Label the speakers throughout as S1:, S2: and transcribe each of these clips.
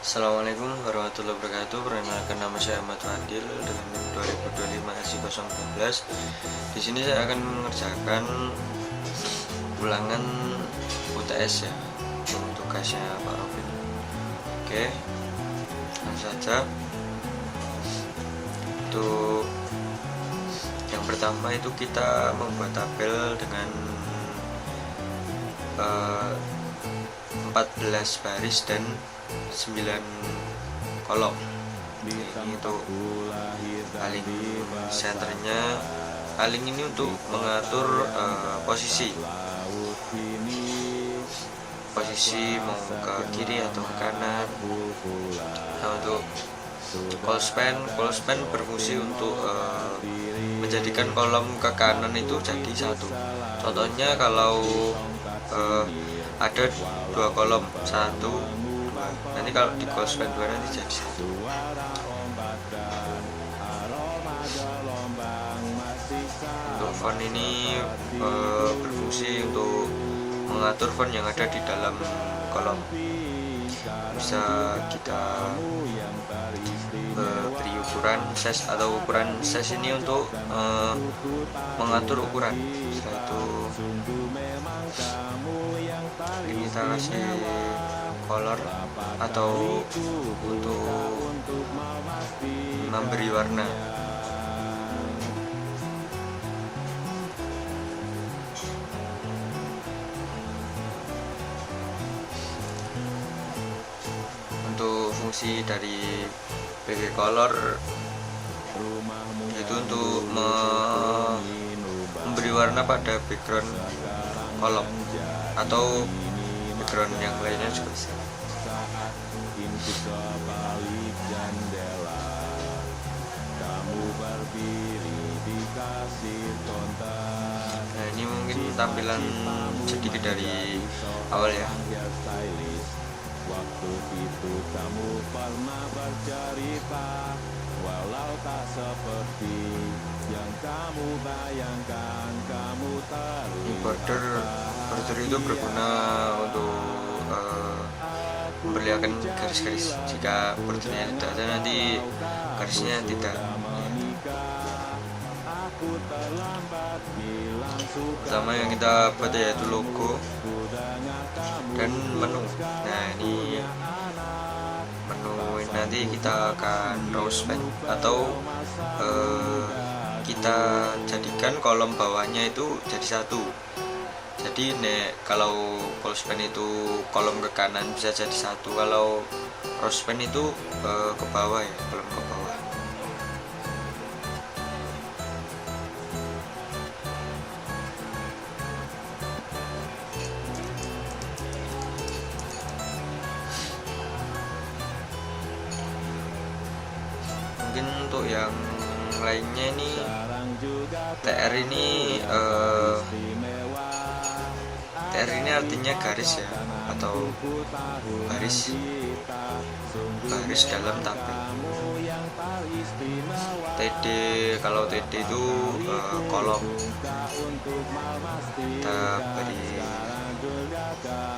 S1: Assalamualaikum warahmatullahi wabarakatuh. Perkenalkan, nama saya Ahmad Fadil dengan NIM 2025 SI013. Di sini saya akan mengerjakan ulangan UTS ya, untuk tugasnya Pak Robin. Oke, langsung saja. Untuk yang pertama itu kita membuat tabel dengan 14 baris dan 9 kolom. Ini untuk paling senternya. Paling ini untuk mengatur posisi mau ke kiri atau ke kanan. Nah, untuk call span berfungsi untuk menjadikan kolom ke kanan itu jadi satu. Contohnya kalau ada 2 kolom, 1, 2, nanti kalau di call span 2 nanti jadi 1. Untuk font ini berfungsi untuk mengatur font yang ada di dalam kolom. Bisa kita beri ukuran size, atau ukuran size ini untuk mengatur ukuran. Setelah itu ini kita kasih color atau untuk memberi warna. Untuk fungsi dari BG Color itu untuk memberi warna pada background kolom atau background yang lainnya juga bisa. Nah, ini mungkin tampilan sedikit dari awal ya.
S2: Waktu itu kamu pernah bercerita, walau tak seperti yang kamu bayangkan, kamu
S1: Ini border itu berguna untuk memperlihatkan garis-garis. Jika bordernya tidak ada, nanti garisnya tidak. Pertama yang kita buat yaitu logo dan menu. Nah, ini menu nanti kita akan rows pen atau kita jadikan kolom bawahnya itu jadi satu. Jadi kalau rows pen itu kolom ke kanan bisa jadi satu, kalau rows pen itu ke bawah ya, kolom ke bawah. Mungkin untuk yang lainnya ini TR ini artinya garis ya, atau baris dalam tabel. TD, kalau TD itu kolom. Kita beri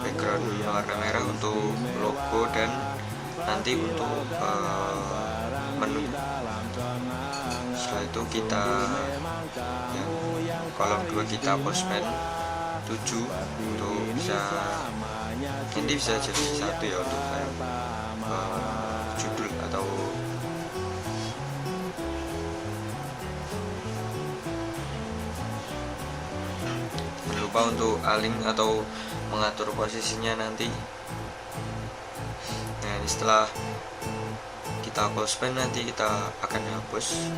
S1: background warna merah untuk logo dan nanti untuk menu. Setelah itu kita kolom 2 kita postman 7 untuk bisa nanti bisa jadi satu ya, untuk judul atau jangan lupa untuk align atau mengatur posisinya nanti. Nah, ini setelah kita close pen nanti kita akan hapus.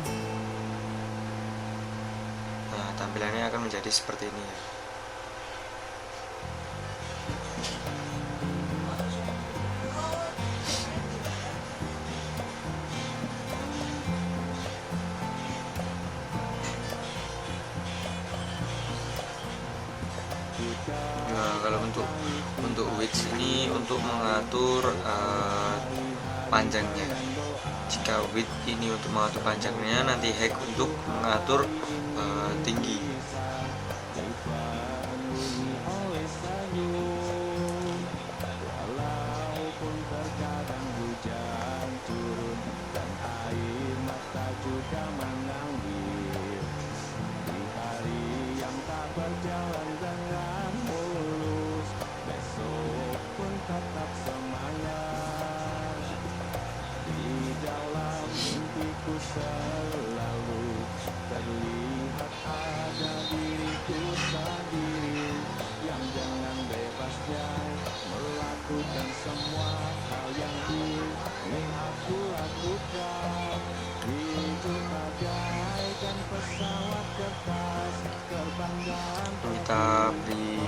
S1: Nah, tampilannya akan menjadi seperti ini ya. Nah, kalau untuk width ini untuk mengatur panjangnya. Jika width ini untuk mengatur panjangnya, nanti height untuk mengatur tinggi.
S2: selalu terlihat ada diriku sendiri yang dengan bebasnya melakukan semua hal yang ingin aku lakukan. Hidup bagaikan pesawat kertas terbang dan
S1: Kita beri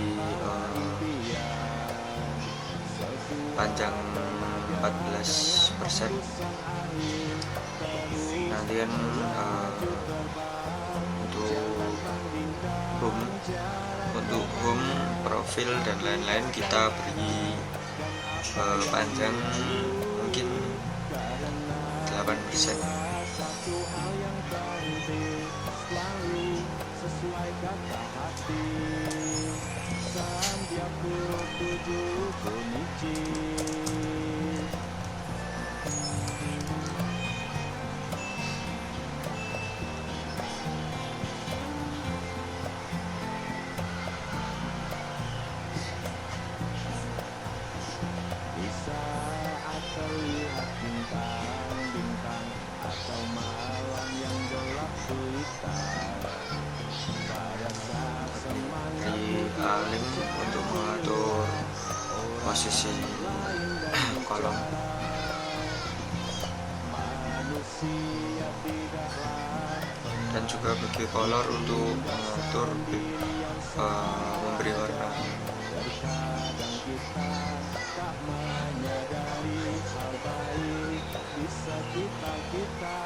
S1: panjang 14%. Nanti kan untuk home, profil dan lain-lain kita beri panjang mungkin 8%.
S2: satu hal yang penting selalu sesuai kata hati. Sandiaku tujuh kunci. Di saat terlihat bintang-bintang atau malam yang gelap gulita, pada saat semangat
S1: Di link untuk mengatur posisi kolom
S2: manusia tidaklah
S1: dan juga bagi color untuk mengatur memberi warna.
S2: terkadang kita tak menyadari hal baik di sekitar kita.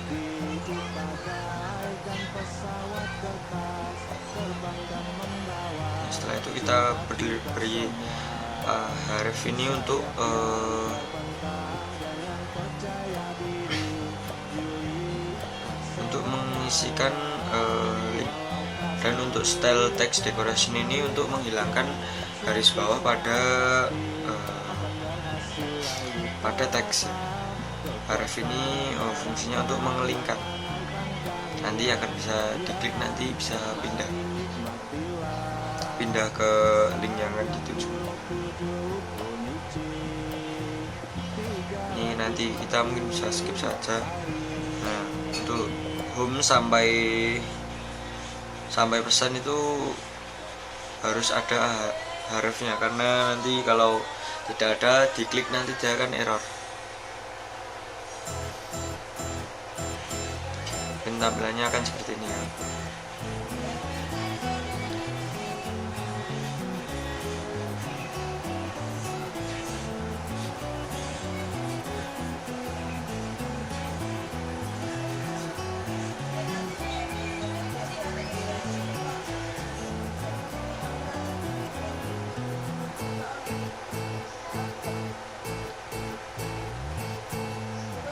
S2: Hidup bagaikan pesawat kertas terbang dan membawa.
S1: Setelah itu kita beri huruf ini untuk mengisikan link, dan untuk style text decoration ini untuk menghilangkan garis bawah pada teks. Huruf ini fungsinya untuk mengelingkan, nanti akan bisa diklik, nanti bisa pindah ke link yang akan dituju. Ini nanti kita mungkin bisa skip saja. Nah, untuk home sampai pesan itu harus ada hurufnya, karena nanti kalau tidak ada diklik nanti dia akan error. Dan tampilannya akan seperti ini ya.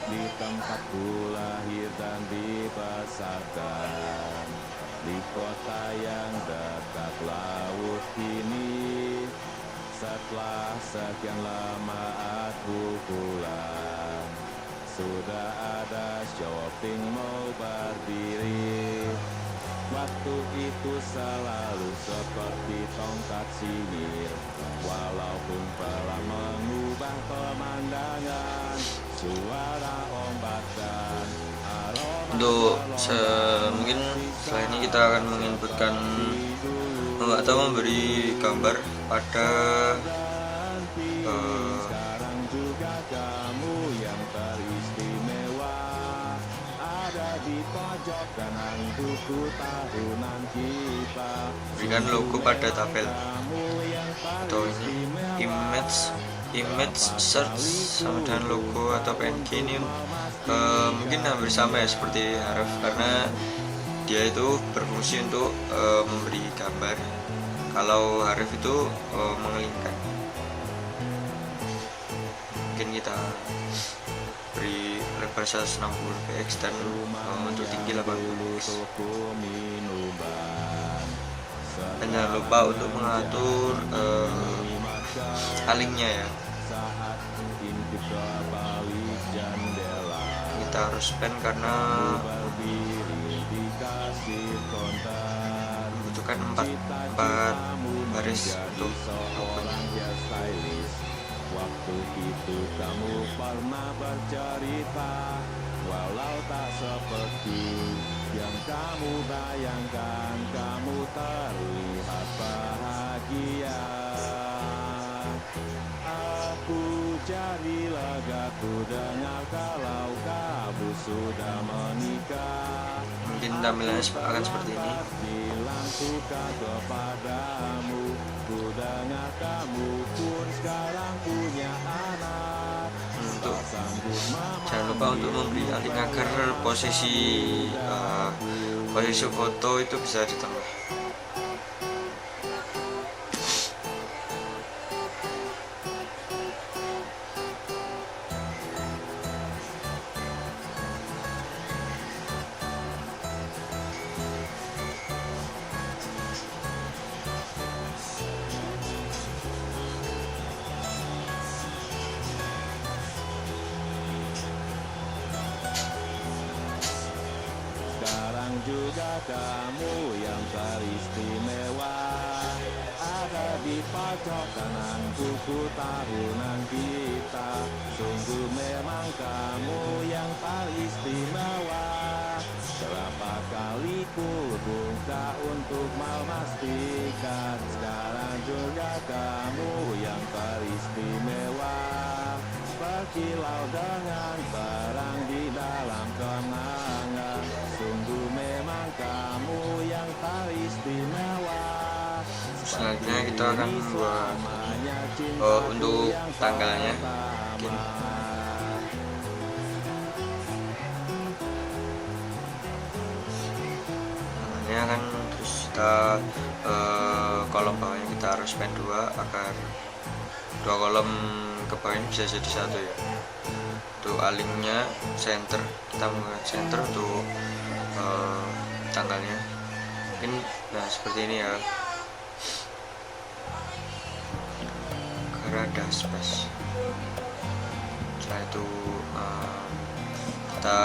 S2: Di tempatku lahir dan dibesarkan, di kota yang dekat laut ini. Setelah sekian lama aku pulang, sudah ada shopping mall berdiri. Waktu itu selalu seperti tongkat sihir, walaupun telah mengubah pemandangan. Suara ombak dan aroma.
S1: Untuk mungkin setelah ini kita akan menginputkan atau memberi gambar pada
S2: Sekarang juga kamu yang teristimewa ada di pojok kanan buku tahunan kita.
S1: berikan logo pada tabel
S2: Kamu yang
S1: atau ini image search sama dengan logo atau PNG ini mungkin hampir sama ya seperti huruf, karena dia itu berfungsi untuk memberi gambar, kalau huruf itu mengelingkan. Mungkin kita beri lebar 160 px dan untuk tinggi 80 px. Dan jangan lupa untuk mengatur alingnya ya.
S2: Saat intip ke balik jendela,
S1: Kita harus pen karena
S2: berdiri di kasir konter.
S1: membutuhkan 4 baris untuk
S2: Seorang hairstylist. Waktu itu kamu pernah bercerita walau tak seperti yang kamu bayangkan, kamu terlihat bahagia. Aku jadi lega ku dengar kalau kamu sudah menikah.
S1: Mungkin tampilannya akan seperti ini.
S2: Bilang suka kepadamu, ku dengar kamu pun sekarang punya anak.
S1: Untuk jangan lupa untuk memberi alih agar posisi foto itu bisa di tengah.
S2: Sekarang juga kamu yang teristimewa, ada di pojok kanan buku tahunan kita. Sungguh memang kamu yang paling istimewa. Berapa kali ku buka untuk memastikan, sekarang juga kamu yang teristimewa. Berkilau dengan barang di dalam kenangan, sungguh memang kamu yang teristimewa.
S1: Selanjutnya kita akan membuat untuk tanggalnya. Mungkin tanggalnya kan, terus kita kolom bawahnya kita harus pen 2 agar dua kolom ke bawah ini bisa jadi satu ya. Untuk alingnya center, kita menggunakan center untuk tanggalnya. Mungkin nah seperti ini ya, karena ada space. Setelah itu kita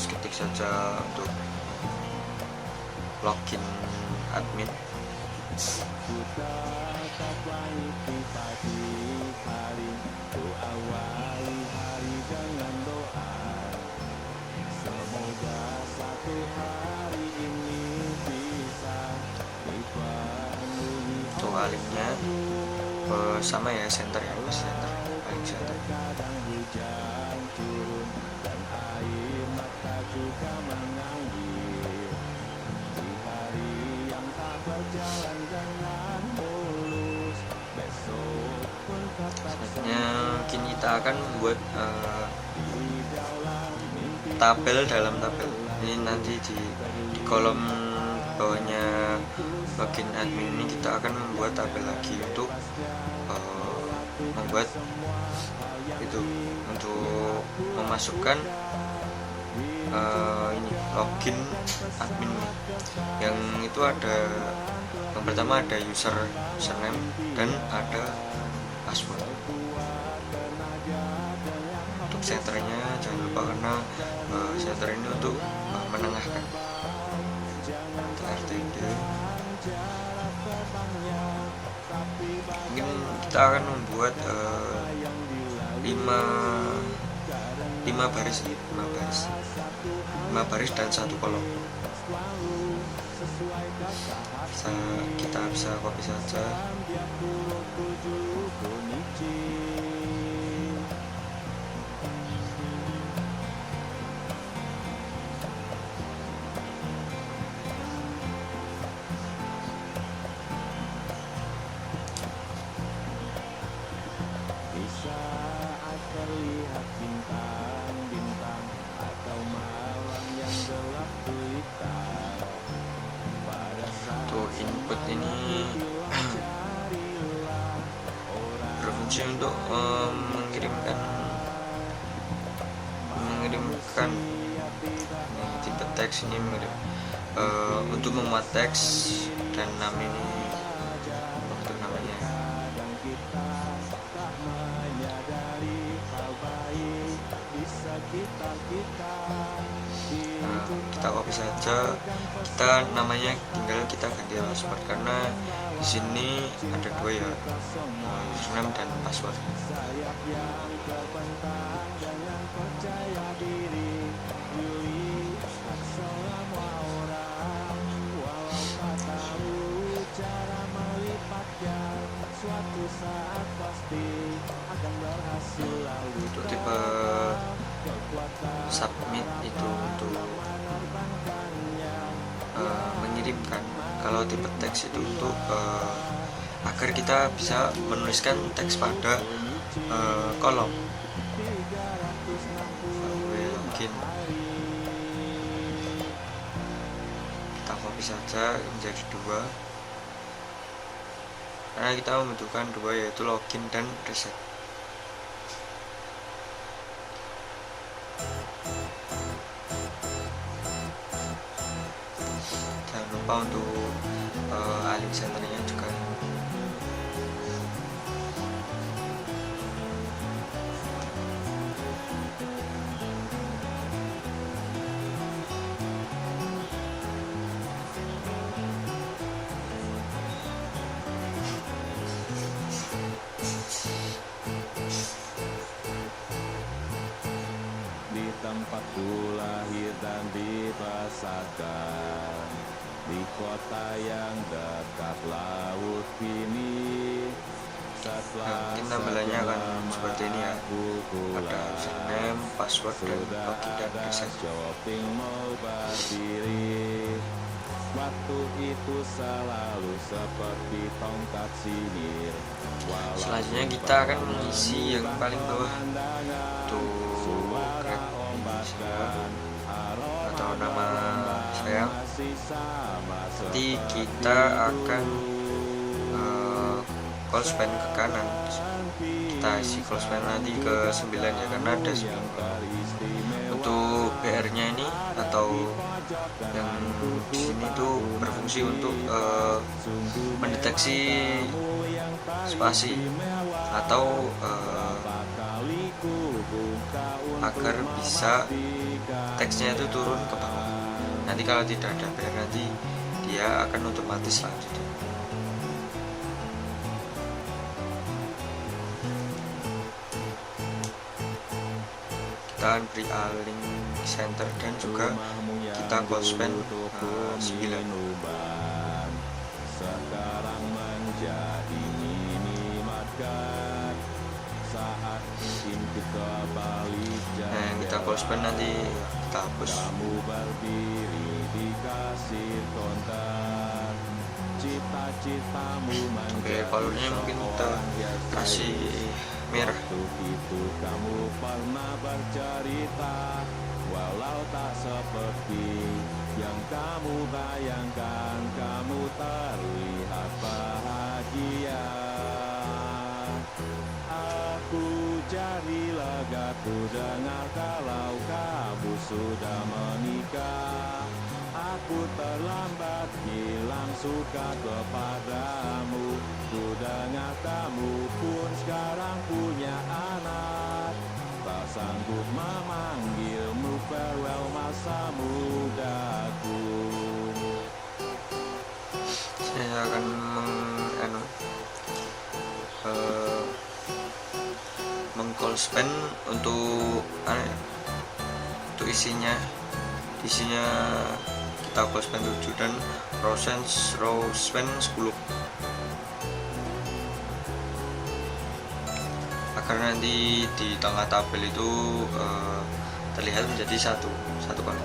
S1: ketik saja untuk login admin.
S2: Ku tatap langit di pagi hari, ku awali hari dengan doa. Semoga satu hari ini bisa dipenuhi.
S1: Untuk alingnya sama ya, center ya, pas center, paling center.
S2: Kadang hujan turun dan air mata juga mengalir. Di hari yang tak berjalan dengan mulus, besok pun tetap
S1: Selanjutnya mungkin kita akan membuat tabel dalam tabel. Ini nanti di kolom bawahnya login admin ini kita akan membuat tabel lagi untuk membuat itu, untuk memasukkan ini login admin yang itu ada, yang pertama ada username dan ada password. Untuk senternya jangan lupa, karena center ini untuk menengahkan RTD. Mungkin kita akan membuat 5 baris dan 1 kolom. Kita bisa copy saja.
S2: di saat terlihat bintang-bintang atau malam yang gelap gulita. Pada saat
S1: Untuk input ini berfungsi untuk mengirimkan tipe teks ini untuk memuat teks dan nama ini untuk namanya. Kita copy saja, kita namanya tinggal kita ganti password, karena di sini ada 2 ya, username dan password.
S2: sayap yang terbentang dengan percaya diri.
S1: submit itu untuk mengirimkan. Kalau tipe teks itu untuk agar kita bisa menuliskan teks pada kolom. Login, kita copy saja menjadi 2 karena kita membutuhkan 2, yaitu login dan reset. Jangan lupa untuk align centernya juga.
S2: Di tempat ku lahir dan dibesarkan, di kota yang dekat laut kini.
S1: Mungkin tampilannya akan seperti ini ya, ada username, password, dan login dan reset.
S2: Shopping mall berdiri, waktu itu selalu seperti tongkat sihir.
S1: Selanjutnya kita akan mengisi yang paling bawah untuk Grab Indonesia atau nama saya. Nanti kita akan call span ke kanan, kita isi call span nanti ke 9 ya, karena ada 9. Untuk BR nya ini atau yang di sini tuh berfungsi untuk mendeteksi spasi atau agar bisa teksnya itu turun ke bawah. Nanti kalau tidak ada BR, nanti dia akan otomatis selanjutnya. Kita beri align center dan juga kita call span 9.
S2: Sekarang menjadi minimarket saat ingin kita balik.
S1: Nah, yang kita call span nanti kita hapus.
S2: Kamu berdiri di kasir konter, cita-citamu
S1: Oke, colornya mungkin kita kasih merah.
S2: itu kamu pernah bercerita, walau tak seperti yang kamu bayangkan, kamu terlihat bahagia. Aku jadi lega ku dengar kalau kamu sudah menikah. Aku terlambat hilang suka kepadamu. Ku dengar kamu pun sekarang punya anak. Tak sanggup memanggilmu farewell masa mudaku.
S1: Saya akan meng-call span untuk isinya kita call span 7 dan row span 10 agar nanti di tengah tabel itu terlihat menjadi satu kolom.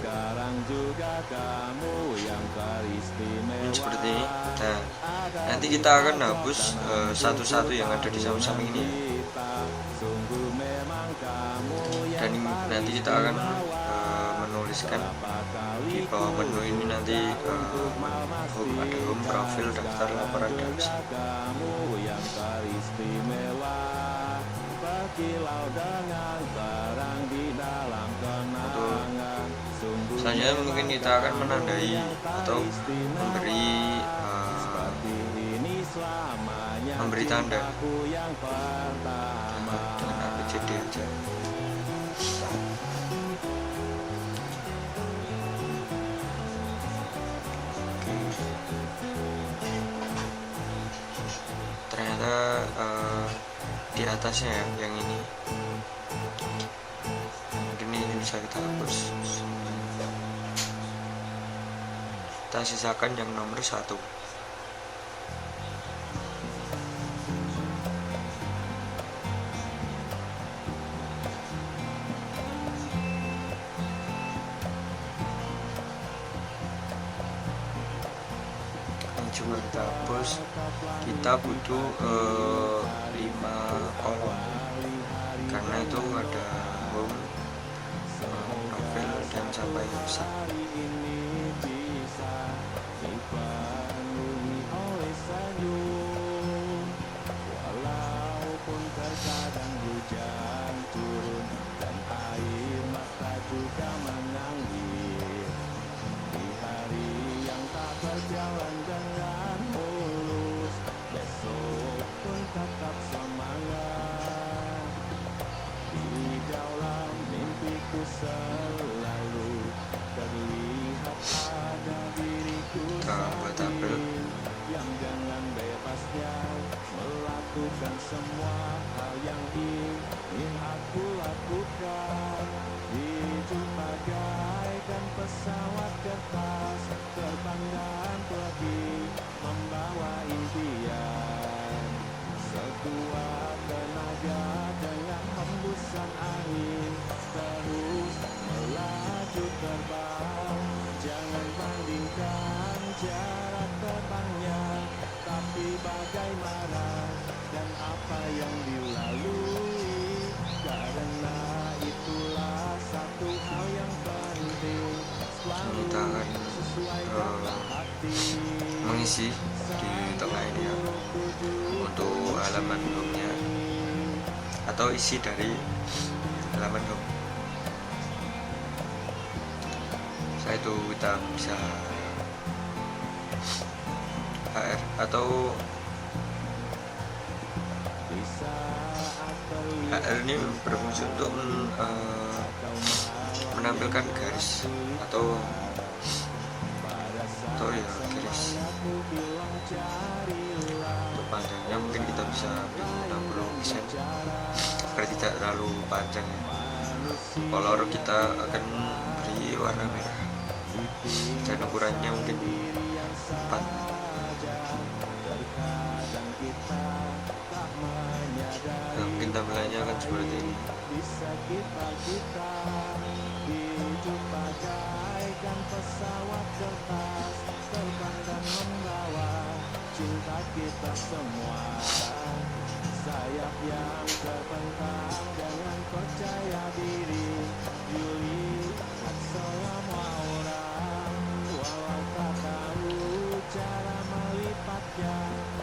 S2: Sekarang juga kamu yang teristimewa.
S1: Seperti ini. Nah, nanti kita akan hapus satu-satu yang ada di samping-samping ini. Dan nanti kita akan menuliskan di bawah menu ini nanti home, ada home, profil, daftar, laporan, dan pesan. Untuk selanjutnya mungkin kita akan menandai atau memberi tanda dengan ABCD aja. Ternyata di atasnya ya, yang ini mungkin ini bisa kita hapus. Kita sisakan yang nomor 1. coba kita hapus. Kita butuh 5 kolom karena itu ada home, novel, dan sampai musik.
S2: Walaupun terkadang hujan turun dan air mata juga mengalir, di hari yang tak berjalan dengan mulus, besok pun tetap semangat. Di dalam mimpiku selalu terlihat ada diriku
S1: Kita buat tabel.
S2: yang dengan bebasnya melakukan semua hal yang ingin aku lakukan. Hidup bagaikan pesawat kertas, terbang dan pergi membawa impian. Sekuat tenaga dengan hembusan angin, terus melaju terbang. Jangan bandingkan jarak terbangnya, tapi bagaimana dan apa yang dilalui. Karena itulah satu hal yang penting, selalu
S1: Kita akan
S2: sesuai kata hati.
S1: mengisi di tengah ini ya, untuk halaman home-nya atau isi dari halaman home. Setelah itu kita bisa HR atau HR ini berfungsi untuk menampilkan garis atau ya garis. Untuk panjangnya mungkin kita bisa 60 cm agar tidak terlalu panjang ya. Color kita akan beri warna merah dan ukurannya mungkin 4. Nah, mungkin tampilannya akan seperti ini.
S2: Di sekitar kita, hidup bagaikan pesawat kertas, terbang dan membawa cinta kita semua. Sayap yang terbentang dengan percaya diri, dilihat semua orang. Walau tak tahu cara melipatnya,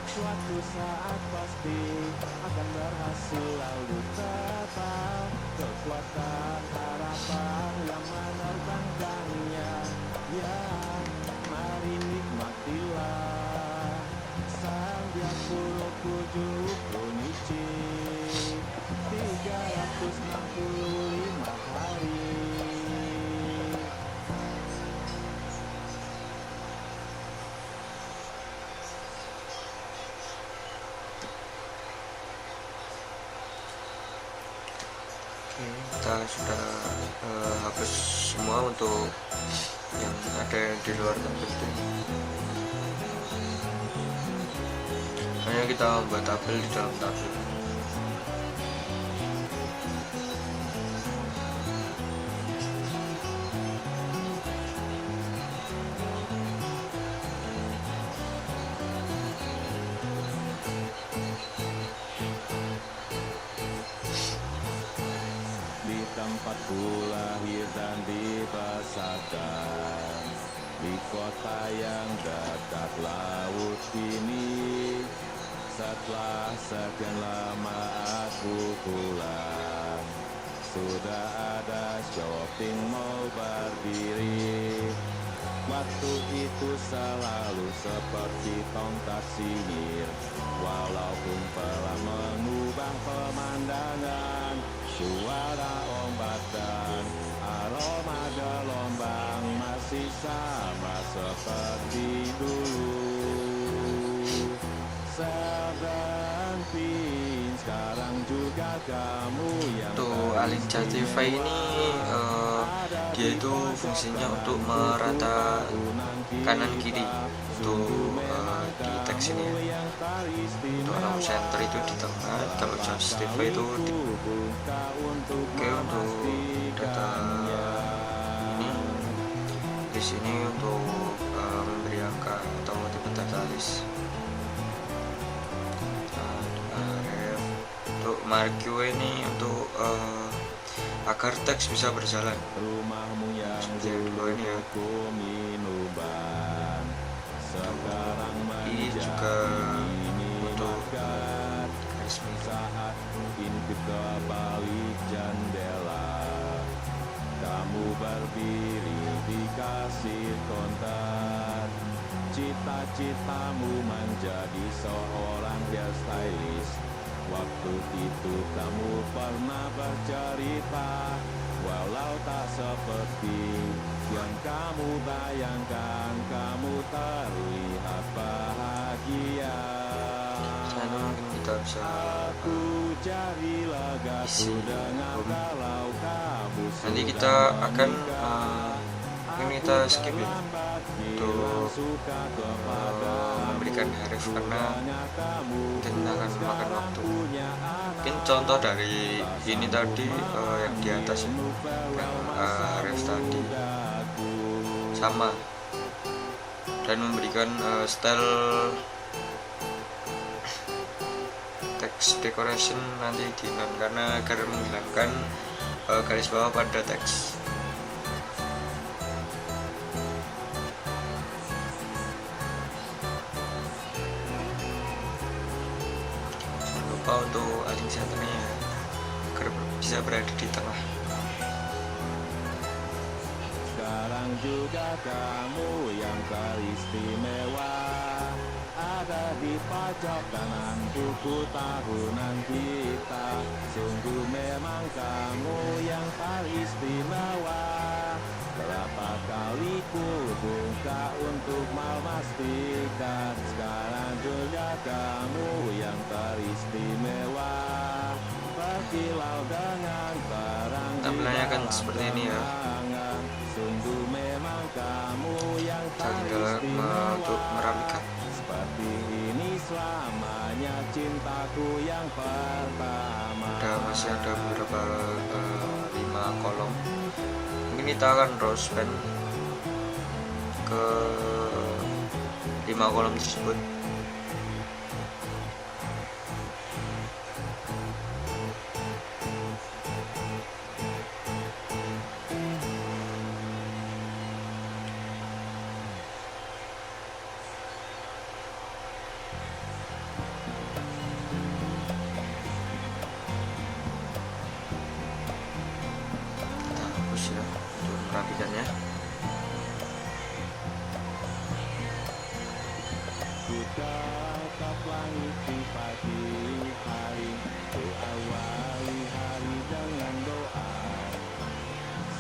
S2: suatu saat pasti akan berhasil lalu terbang. Kekuatan harapan yang menerbangkannya, ya mari nikmatilah sambil 27 Kunichi 365 hari.
S1: Kita sudah hapus semua untuk yang ada di luar tabel itu. Hanya kita membuat tabel di dalam tabel.
S2: Tempatku lahir dan dibesarkan, di kota yang dekat laut ini. Setelah sekian lama aku pulang, sudah ada shopping mall berdiri. Waktu itu selalu seperti tongkat sihir, walaupun telah mengubah pemandangan. Suara ombak dan aroma gelombang masih sama seperti dulu. Serpentine, sekarang juga kamu yang
S1: Untuk Alinca TV ini dia itu fungsinya untuk merata kanan kiri untuk di teks ini ya. Untuk lampu center itu di tengah, kalau Just TV itu di oke. Untuk data ini di sini untuk memberi angka atau multiple data list. marquee ini untuk agar teks bisa berjalan.
S2: Rumahmu yang
S1: Seperti yang dulu ini ya.
S2: dulu minuman sekarang
S1: Ini
S2: menjadi
S1: juga untuk
S2: minimarket.
S1: garis miring.
S2: Saat intip ke balik jendela, kamu berdiri di kasir konter. Cita-citamu menjadi seorang hairstylist. Waktu itu kamu pernah bercerita, walau tak seperti yang kamu bayangkan, kamu terlihat bahagia.
S1: Sana mungkin kita bisa
S2: Aku cari legaku
S1: isi
S2: dengar
S1: home.
S2: kalau kamu
S1: Nanti
S2: sudah
S1: kita akan
S2: menikah.
S1: mungkin kita skip ya
S2: Terlambat
S1: untuk
S2: bilang suka kepadamu.
S1: memberikan harif karena
S2: Rupanya kamu
S1: mungkin akan memakan
S2: sekarang
S1: waktu.
S2: punya
S1: Mungkin
S2: anak.
S1: contoh dari ini tadi yang di atas ya, yang harif tadi sama, dan memberikan style text decoration nanti di non, karena agar menghilangkan garis bawah pada teks. Jangan lupa untuk align centernya agar bisa berada di tengah.
S2: Sekarang juga kamu yang teristimewa, ada di pojok kanan buku tahunan kita. Sungguh memang kamu yang teristimewa. Berapa kali ku buka untuk memastikan, sekarang juga kamu yang teristimewa. Berkilau dengan terang di
S1: Tampilannya akan
S2: dalam
S1: seperti ini ya.
S2: kenangan. Sungguh memang kamu yang
S1: Kita tinggal untuk merapikan.
S2: seperti ini selamanya cintaku yang pertama.
S1: Masih ada beberapa 5 kolom. Mungkin kita akan rose pen ke 5 kolom tersebut. Kita hapus ya untuk merapikannya.
S2: Ku tatap langit di pagi hari, ku awali hari dengan doa.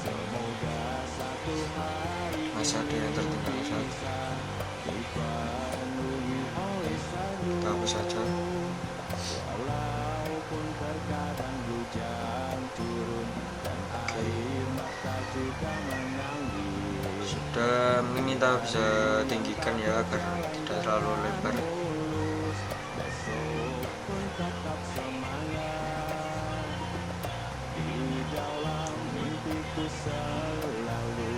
S2: Semoga satu hari
S1: Masih ada yang tertinggal satu.
S2: bisa dipenuhi oleh senyum.
S1: Kita hapus saja.
S2: Walaupun terkadang hujan turun dan air mata juga menangis.
S1: Sudah, mungkin kita bisa tinggikan ya agar tidak terlalu lebar.
S2: Mulus, besok pun tetap semangat. Di dalam mimpiku selalu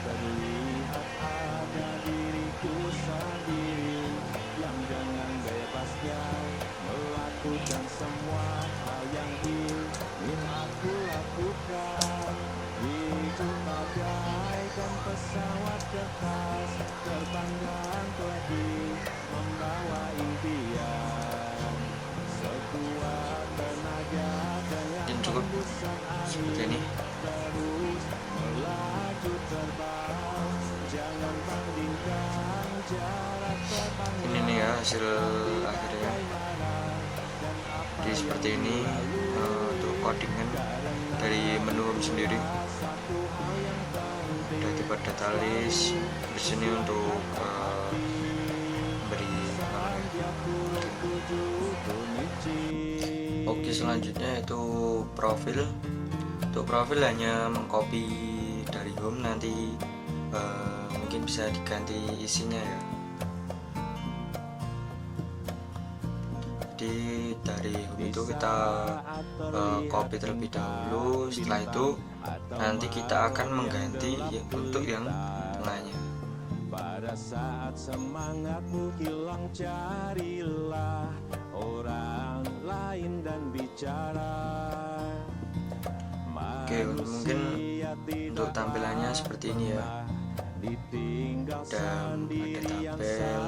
S2: terlihat ada diriku sendiri yang dengan bebasnya melakukan semua hal yang ingin aku lakukan. Hidup bagaikan pesawat kertas terbang dan pergi membawa impian. Sekuat tenaga dengan
S1: Mungkin cukup
S2: hembusan
S1: seperti
S2: angin
S1: ini.
S2: terus melaju terbang. Jangan bandingkan jarak terbangnya.
S1: Ini nih ya hasil akhirnya. Jadi seperti ini untuk codingan dari menu home sendiri. Ada tipe data list di sini untuk beri namanya. Oke, selanjutnya itu profil. Untuk profil hanya mengcopy dari home, nanti mungkin bisa diganti isinya ya. Jadi dari home itu kita copy terlebih dahulu. Setelah itu nanti kita akan mengganti untuk yang tengahnya.
S2: Pada saat semangatmu hilang, carilah orang lain bermain dan bicara.
S1: Oke, mungkin untuk tampilannya seperti ini ya. Dan ada tabel,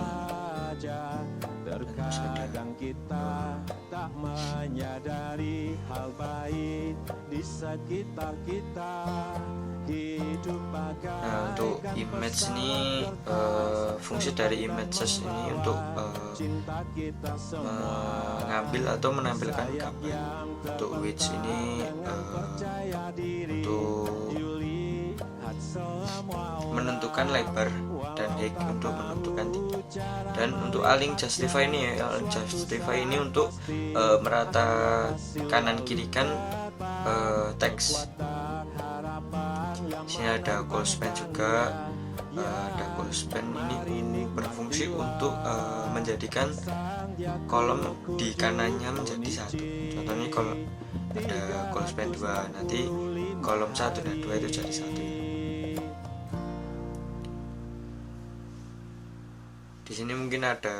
S2: Terkadang kita tak menyadari hal baik di sekitar kita. Hidup bagai
S1: Nah, untuk image ini fungsi dari images ini untuk mengambil atau menampilkan gambar. Untuk width ini untuk menentukan lebar dan height untuk menentukan tinggi. Dan untuk align justify ini ya, align justify ini untuk merata kanan kiri kan teks. Sini ada closespan juga, ada closespan ini berfungsi untuk menjadikan kolom di kanannya menjadi satu. Contohnya kalau ada closespan 2, nanti kolom 1 dan 2 itu jadi satu. Di sini mungkin ada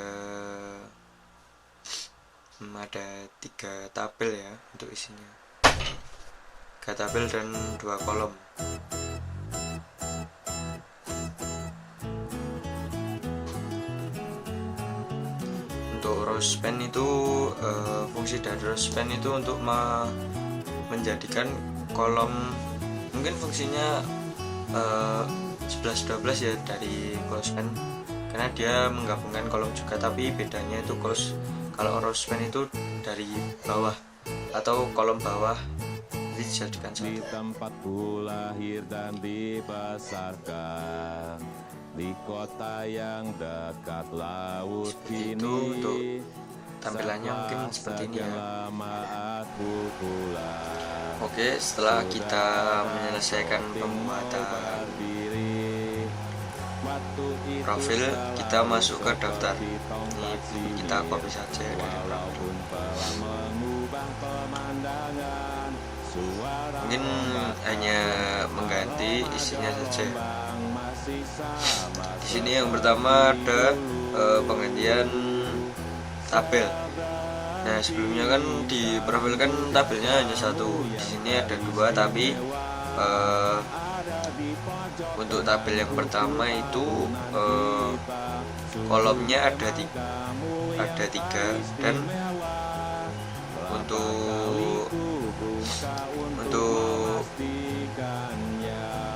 S1: 3 tabel ya untuk isinya. 3 tabel dan 2 kolom. Untuk row span itu fungsi dari row span itu untuk menjadikan kolom, mungkin fungsinya 11-12 ya dari row span, karena dia menggabungkan kolom juga, tapi bedanya itu kalau row span itu dari bawah atau kolom bawah dijadikan
S2: di
S1: satu.
S2: tempatku lahir dan dibesarkan, di kota yang dekat laut
S1: Seperti
S2: ini.
S1: itu untuk tampilannya mungkin seperti ini ya. Oke, setelah kita menyelesaikan pembuatan profil, kita masuk ke daftar. Ini kita copy saja dari profil. Mungkin hanya mengganti isinya saja. Di sini yang pertama ada penggantian tabel. Nah, sebelumnya kan di profil kan tabelnya hanya 1. Di sini ada 2, tapi untuk tabel yang pertama itu kolomnya ada 3 dan untuk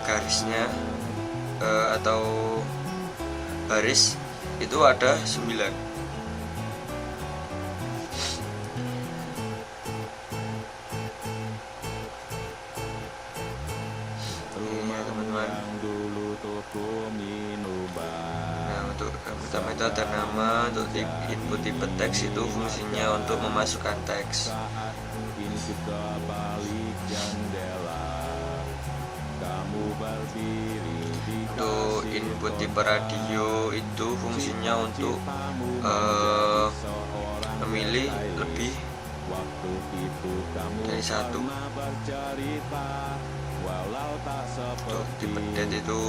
S1: garisnya atau baris itu ada 9. Nah, untuk yang pertama itu ada nama. Untuk input tipe teks itu fungsinya untuk memasukkan teks. Untuk input tipe radio itu fungsinya untuk memilih lebih dari 1. Untuk tipe date itu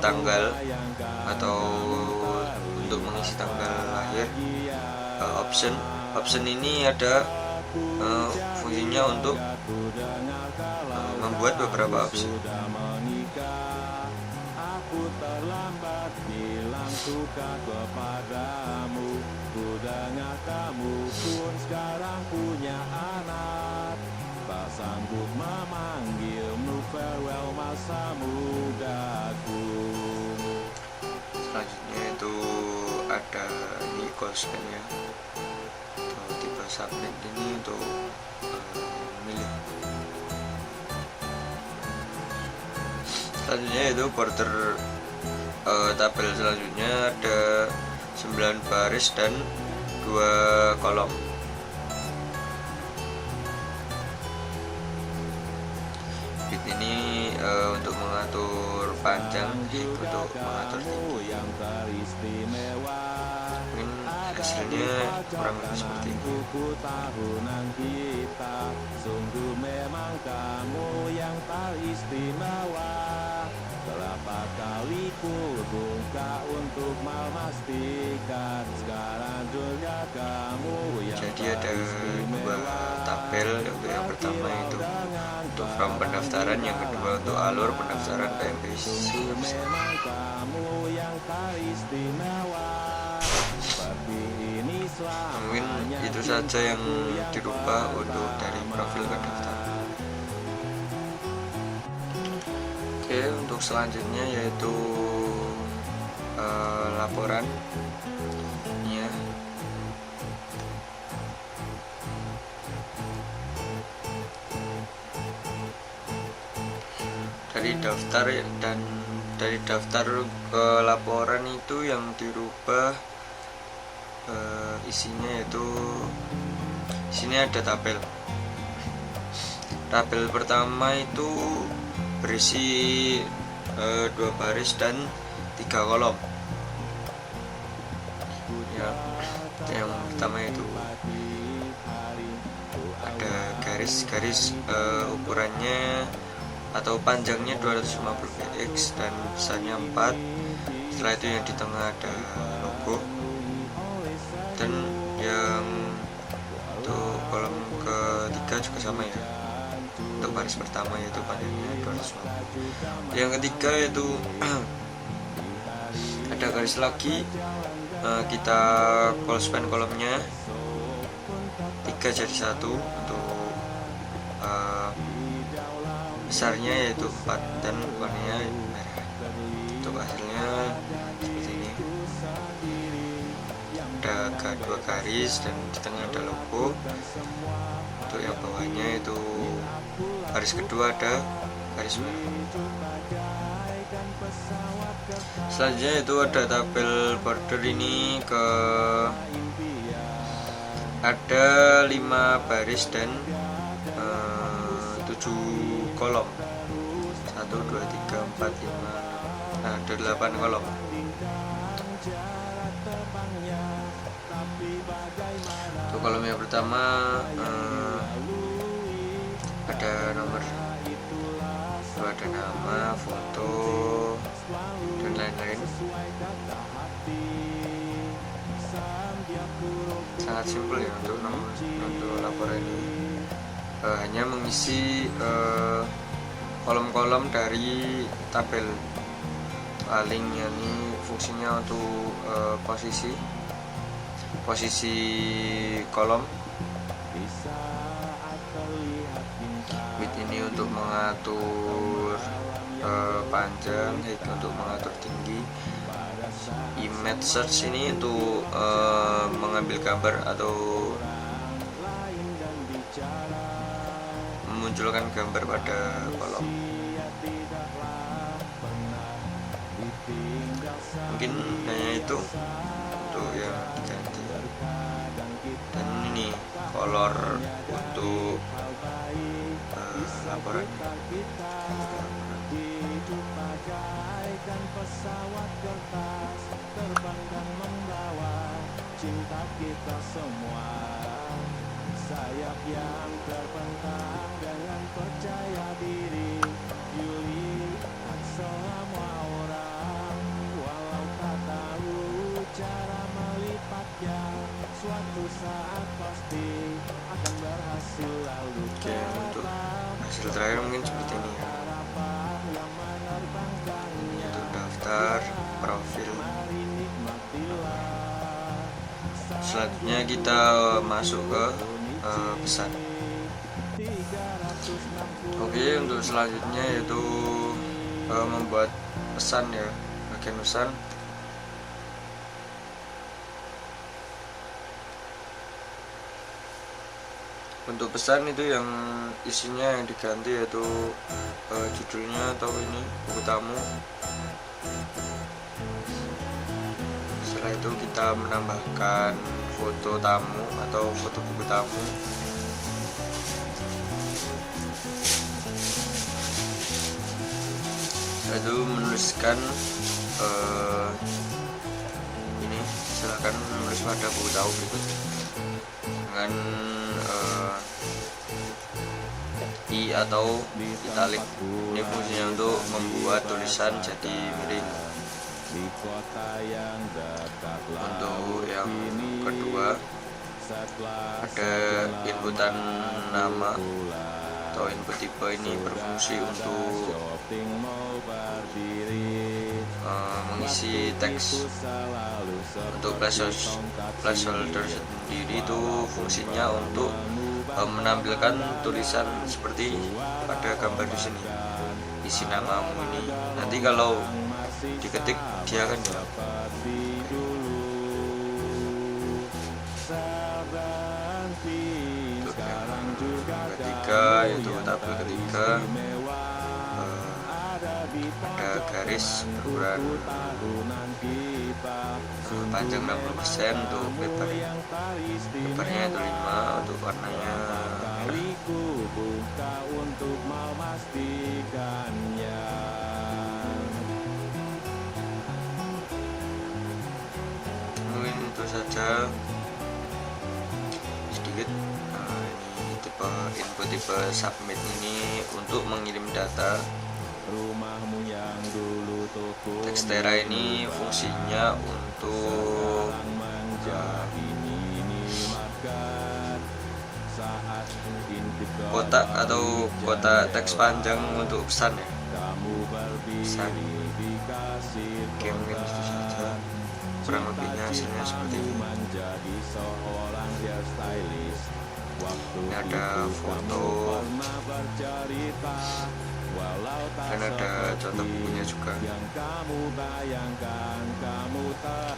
S1: tanggal atau untuk mengisi tanggal lahir. Option ini ada fungsinya untuk membuat beberapa opsi.
S2: Aku terlambat bilang suka kepadamu, ku dengar kamu pun sekarang punya anak, tak sanggup memanggilmu farewell masa mudaku.
S1: Selanjutnya itu ada ini closespan ya, atau tipe subnet ini untuk memilih. Selanjutnya itu border tabel selanjutnya ada 9 baris dan 2 kolom. Bit ini untuk mengatur panjang, untuk mengatur tinggi. Mungkin hasilnya kurang lebih seperti ini.
S2: Tahunan kita sungguh memang kamu yang teristimewa. Berapa kali ku buka untuk
S1: Jadi ada dua tabel. Yang pertama itu untuk form pendaftaran, yang kedua untuk alur pendaftaran PMBC. Mungkin itu saja yang dirubah untuk dari profil pendaftaran. Oke, untuk selanjutnya yaitu laporan ya. Dari daftar dan dari daftar ke laporan itu yang dirubah isinya yaitu sini ada tabel. Tabel pertama itu berisi 2 baris dan 3 kolom ya. Yang pertama itu ada garis-garis ukurannya atau panjangnya 250 px dan besarnya 4. Setelah itu yang di tengah ada logo, dan yang untuk kolom ketiga juga sama ya. Untuk baris pertama yaitu panjangnya 250. Yang ketiga yaitu ada garis lagi, kita close kolomnya 3 jadi 1 untuk besarnya yaitu 4 dan warnanya merah. Untuk hasilnya seperti ini, ada 2 garis dan di tengah ada logo. Untuk yang bawahnya itu garis kedua ada garis merah. Selanjutnya itu ada tabel border. Ini ada 5 baris dan 7 kolom. 1, 2, 3, 4, 5. Nah, ada 8 kolom. Untuk kolom yang pertama ada nomor, itu ada nama, foto, dan lain-lain. Sangat simpel ya untuk laporan ini. Hanya mengisi kolom-kolom dari tabel. Paling ini fungsinya untuk posisi kolom. Width ini untuk mengatur panjang, height untuk mengatur tinggi. Image search ini untuk mengambil gambar atau memunculkan gambar pada kolom. Mungkin hanya itu untuk yang diganti. Dan ini color untuk laporan.
S3: Cinta kita semua, sayap yang terbentang dengan percaya diri. You lihat semua orang, walau tak tahu cara melipatnya. Suatu saat pasti akan berhasil lalu.
S1: Oke, untuk hasil terakhir mungkin seperti ini ya. Ini untuk daftar, profil. Selanjutnya kita masuk ke pesan. Oke, untuk selanjutnya yaitu membuat pesan ya, bagian pesan. Untuk pesan itu yang isinya yang diganti yaitu judulnya atau ini buku tamu. Setelah itu kita menambahkan foto tamu atau foto buku tamu. Setelah itu menuliskan ini, silakan menulis pada buku tamu berikut dengan i atau italik. Ini fungsinya untuk membuat tulisan jadi miring.
S3: di kota yang dekat laut
S1: Untuk yang
S3: ini.
S1: kedua
S3: Setelah
S1: ada inputan nama atau input tipe ini berfungsi untuk
S3: shopping mall berdiri,
S1: mengisi teks. Untuk placeholder sendiri itu fungsinya untuk menampilkan tulisan seperti pada gambar di sini, isi namamu ini. Nanti kalau diketik dia akan jawab. Untuk yang ketiga yaitu tabel ketiga, ada garis berukuran panjang 60% untuk lebarnya itu 5, untuk warnanya merah.
S3: untuk memastikannya.
S1: Mungkin itu saja sedikit. Ini tipe input tipe submit ini untuk mengirim data.
S3: Rumahmu yang dulu toko
S1: Textera ini fungsinya untuk
S3: menjadi minimarket saat
S1: kotak atau kotak teks panjang untuk pesan ya.
S3: kamu
S1: Pesan.
S3: berdiri di kasir
S1: Oke, mungkin itu saja. Kurang lebihnya hasilnya seperti ini.
S3: menjadi seorang hairstylist. Waktu
S1: Ini ada
S3: itu
S1: foto
S3: kamu pernah bercerita, walau tak
S1: dan ada contoh
S3: seperti
S1: bukunya juga.
S3: yang kamu bayangkan, kamu tak